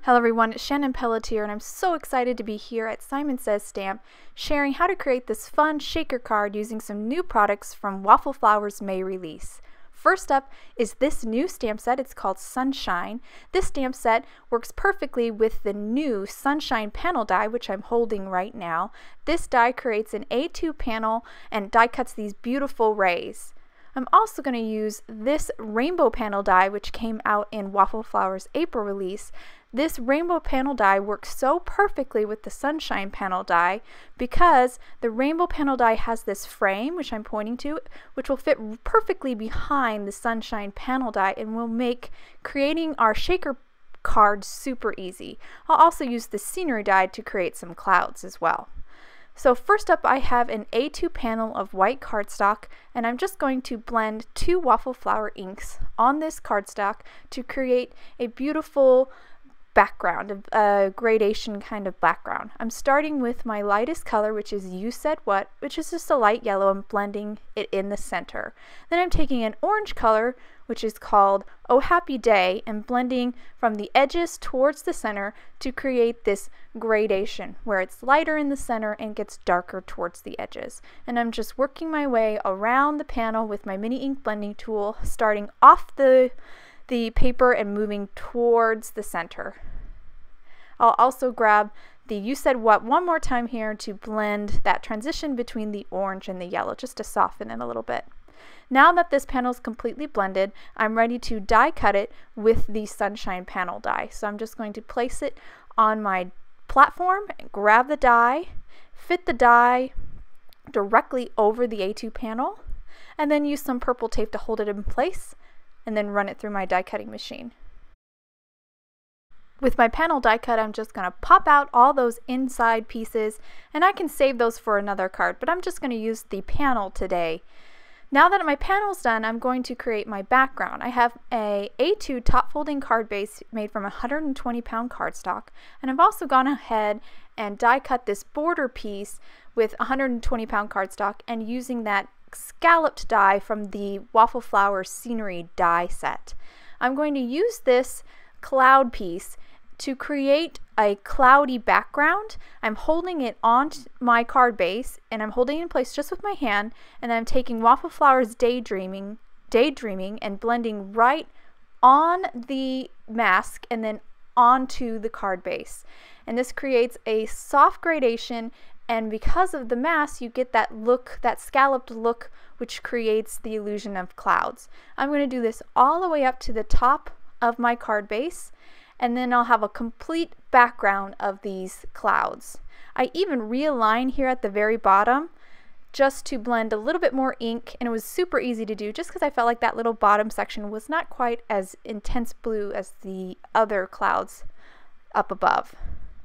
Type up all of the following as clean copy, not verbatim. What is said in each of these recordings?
Hello everyone, it's Channin Pelletier and I'm so excited to be here at Simon Says Stamp sharing how to create this fun shaker card using some new products from Waffle Flower's May release. First up is this new stamp set. It's called Sunshine. This stamp set works perfectly with the new Sunshine panel die, which I'm holding right now. This die creates an A2 panel and die cuts these beautiful rays. I'm also going to use this rainbow panel die, which came out in Waffle Flower's April release. This rainbow panel die works so perfectly with the Sunshine panel die because the rainbow panel die has this frame, which I'm pointing to, which will fit perfectly behind the Sunshine panel die and will make creating our shaker card super easy. I'll also use the scenery die to create some clouds as well. So first up, I have an A2 panel of white cardstock, and I'm just going to blend 2 Waffle Flower inks on this cardstock to create a beautiful background, a gradation kind of background. I'm starting with my lightest color, which is You Said What, which is just a light yellow, and blending it in the center. Then I'm taking an orange color, which is called Oh Happy Day, and blending from the edges towards the center to create this gradation where it's lighter in the center and gets darker towards the edges. And I'm just working my way around the panel with my mini ink blending tool, starting off the paper and moving towards the center. I'll also grab the You Said What one more time here to blend that transition between the orange and the yellow, just to soften it a little bit. Now that this panel is completely blended, I'm ready to die cut it with the Sunshine panel die. So I'm just going to place it on my platform, grab the die, fit the die directly over the A2 panel, and then use some purple tape to hold it in place, and then run it through my die cutting machine. With my panel die cut, I'm just going to pop out all those inside pieces, and I can save those for another card, but I'm just going to use the panel today. Now that my panel's done, I'm going to create my background. I have a A2 top folding card base made from 120-pound cardstock, and I've also gone ahead and die cut this border piece with 120-pound cardstock and using that scalloped die from the Waffle Flower scenery die set. I'm going to use this cloud piece to create a cloudy background. I'm holding it on my card base and I'm holding it in place just with my hand, and I'm taking Waffle Flower's Daydreaming and blending right on the mask and then onto the card base. And this creates a soft gradation, and because of the mask you get that look, that scalloped look, which creates the illusion of clouds. I'm going to do this all the way up to the top of my card base, and then I'll have a complete background of these clouds. I even realign here at the very bottom just to blend a little bit more ink, and it was super easy to do just because I felt like that little bottom section was not quite as intense blue as the other clouds up above.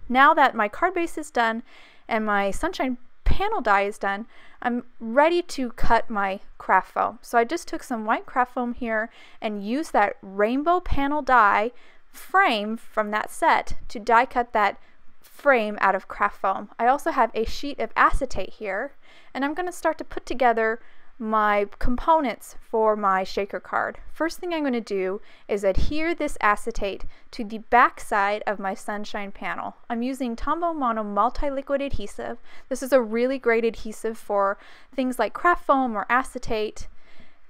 Now that my card base is done and my Sunshine panel die is done, I'm ready to cut my craft foam. So I just took some white craft foam here and used that rainbow panel die frame from that set to die cut that frame out of craft foam. I also have a sheet of acetate here, and I'm going to start to put together my components for my shaker card. First thing I'm going to do is adhere this acetate to the back side of my Sunshine panel. I'm using Tombow Mono multi-liquid adhesive. This is a really great adhesive for things like craft foam or acetate,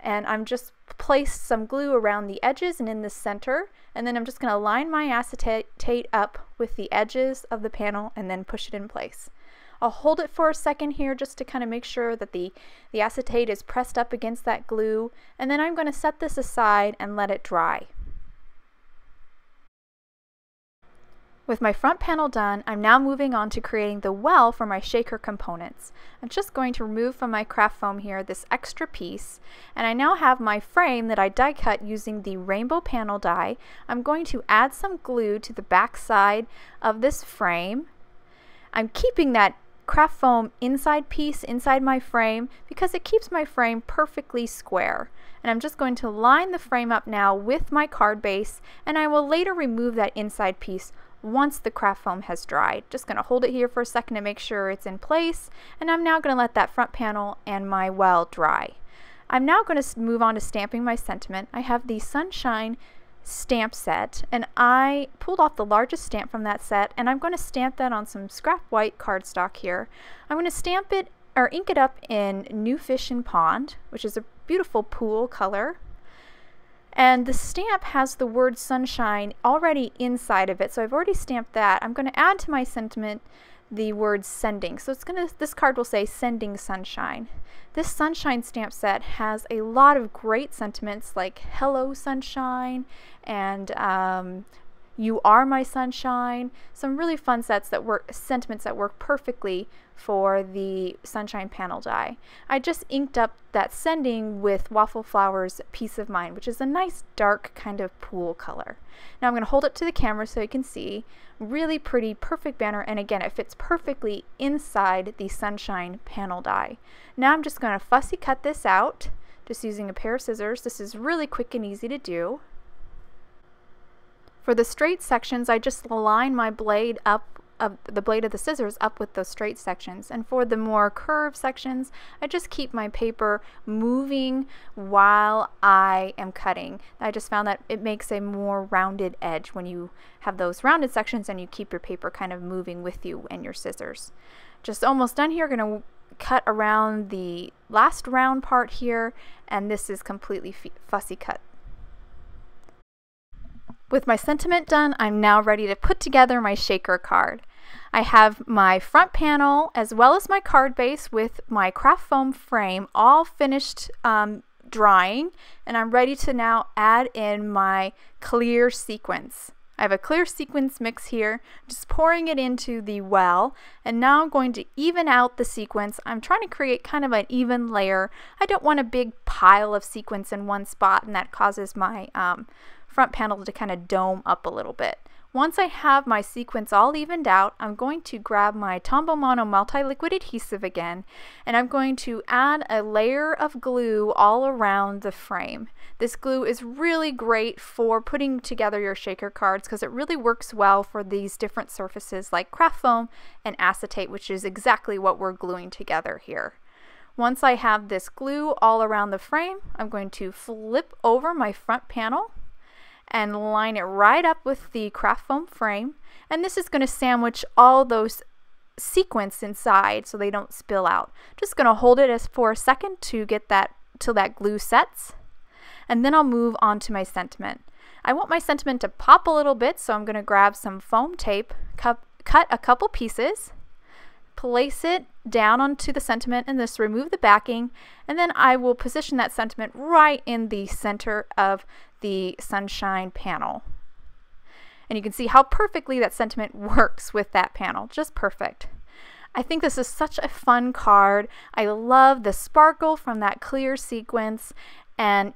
and I'm just placed some glue around the edges and in the center, and then I'm just going to line my acetate up with the edges of the panel and then push it in place. I'll hold it for a second here just to kind of make sure that the acetate is pressed up against that glue, and then I'm going to set this aside and let it dry. With my front panel done, I'm now moving on to creating the well for my shaker components. I'm just going to remove from my craft foam here this extra piece, and I now have my frame that I die cut using the rainbow panel die. I'm going to add some glue to the back side of this frame. I'm keeping that craft foam inside piece inside my frame because it keeps my frame perfectly square. And I'm just going to line the frame up now with my card base, and I will later remove that inside piece once the craft foam has dried. Just going to hold it here for a second to make sure it's in place, and I'm now going to let that front panel and my well dry. I'm now going to move on to stamping my sentiment. I have the Sunshine stamp set, and I pulled off the largest stamp from that set, and I'm going to stamp that on some scrap white cardstock here. I'm going to stamp it or ink it up in New Fish in Pond, which is a beautiful pool color. And the stamp has the word sunshine already inside of it, so I've already stamped that. I'm going to add to my sentiment the word sending. So this card will say sending sunshine. This sunshine stamp set has a lot of great sentiments like hello sunshine and you are my sunshine. Some really fun sentiments that work perfectly for the sunshine panel die. I just inked up that sending with Waffle Flowers Peace of Mind, which is a nice dark kind of pool color. Now I'm going to hold it to the camera so you can see. Really pretty, perfect banner, and again it fits perfectly inside the sunshine panel die. Now I'm just going to fussy cut this out just using a pair of scissors. This is really quick and easy to do. For the straight sections, I just line my blade up, the blade of the scissors up with those straight sections. And for the more curved sections, I just keep my paper moving while I am cutting. I just found that it makes a more rounded edge when you have those rounded sections and you keep your paper kind of moving with you and your scissors. Just almost done here. Going to cut around the last round part here, and this is completely fussy cut. With my sentiment done, I'm now ready to put together my shaker card. I have my front panel as well as my card base with my craft foam frame all finished drying, and I'm ready to now add in my clear sequins. I have a clear sequins mix here, just pouring it into the well, and now I'm going to even out the sequins. I'm trying to create kind of an even layer. I don't want a big pile of sequins in one spot, and that causes my front panel to kind of dome up a little bit. Once I have my sequins all evened out, I'm going to grab my Tombow Mono multi-liquid adhesive again, and I'm going to add a layer of glue all around the frame. This glue is really great for putting together your shaker cards because it really works well for these different surfaces like craft foam and acetate, which is exactly what we're gluing together here. Once I have this glue all around the frame, I'm going to flip over my front panel and line it right up with the craft foam frame, and this is going to sandwich all those sequins inside so they don't spill out. Just going to hold it for a second to get that till that glue sets, and then I'll move on to my sentiment. I want my sentiment to pop a little bit, so I'm going to grab some foam tape, cut a couple pieces, place it down onto the sentiment, and just remove the backing, and then I will position that sentiment right in the center of the sunshine panel. And you can see how perfectly that sentiment works with that panel, just perfect. I think this is such a fun card. I love the sparkle from that clear sequence, and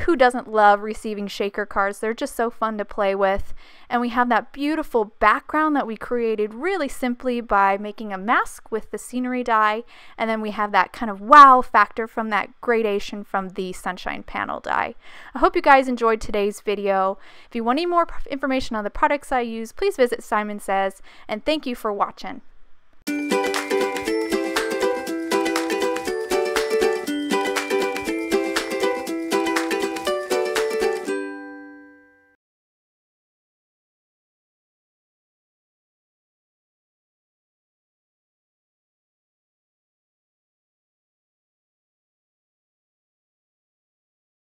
who doesn't love receiving shaker cards? They're just so fun to play with. And we have that beautiful background that we created really simply by making a mask with the scenery die, and then we have that kind of wow factor from that gradation from the sunshine panel die. I hope you guys enjoyed today's video. If you want any more information on the products I use, please visit Simon Says, and thank you for watching.